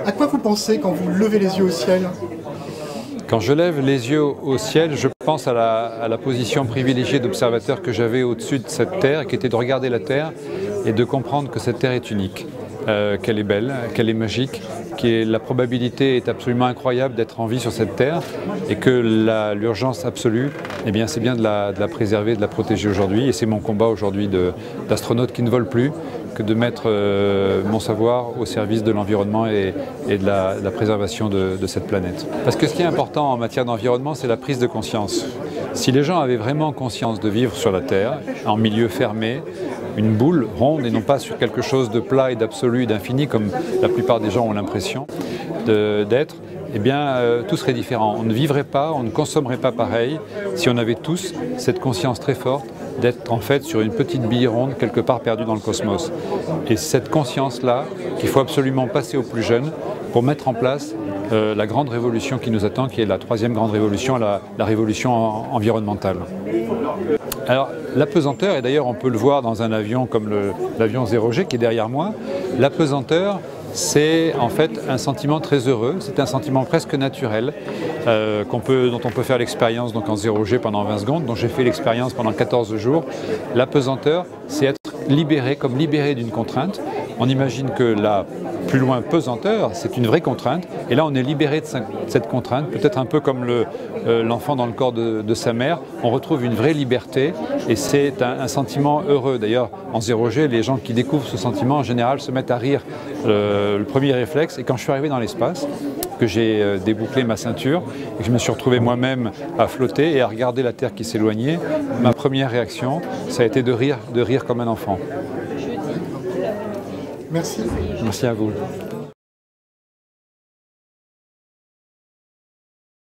À quoi vous pensez quand vous levez les yeux au ciel? Quand je lève les yeux au ciel, je pense à la position privilégiée d'observateur que j'avais au-dessus de cette terre, qui était de regarder la terre et de comprendre que cette terre est unique, qu'elle est belle, qu'elle est magique, que la probabilité est absolument incroyable d'être en vie sur cette terre et que l'urgence absolue, eh bien, c'est bien de la préserver, de la protéger aujourd'hui. Et c'est mon combat aujourd'hui d'astronaute qui ne vole plus, que de mettre mon savoir au service de l'environnement et de la préservation de cette planète. Parce que ce qui est important en matière d'environnement, c'est la prise de conscience. Si les gens avaient vraiment conscience de vivre sur la Terre, en milieu fermé, une boule ronde et non pas sur quelque chose de plat et d'absolu et d'infini, comme la plupart des gens ont l'impression d'être, eh bien, tout serait différent. On ne vivrait pas, on ne consommerait pas pareil si on avait tous cette conscience très forte d'être en fait sur une petite bille ronde quelque part perdue dans le cosmos. Et cette conscience-là qu'il faut absolument passer aux plus jeunes pour mettre en place la grande révolution qui nous attend, qui est la troisième grande révolution, la révolution environnementale. Alors, l'apesanteur, et d'ailleurs on peut le voir dans un avion comme l'avion 0G qui est derrière moi, l'apesanteur, c'est en fait un sentiment très heureux, c'est un sentiment presque naturel dont on peut faire l'expérience donc en 0G pendant 20 secondes, dont j'ai fait l'expérience pendant 14 jours. L'apesanteur, c'est être libéré, comme libéré d'une contrainte. On imagine que la plus loin pesanteur, c'est une vraie contrainte, et là on est libéré de cette contrainte, peut-être un peu comme l'enfant dans le corps de sa mère, on retrouve une vraie liberté, et c'est un sentiment heureux. D'ailleurs, en 0G, les gens qui découvrent ce sentiment, en général, se mettent à rire, le premier réflexe, et quand je suis arrivé dans l'espace, que j'ai débouclé ma ceinture, et que je me suis retrouvé moi-même à flotter et à regarder la Terre qui s'éloignait, ma première réaction, ça a été de rire comme un enfant. Merci. Merci à vous.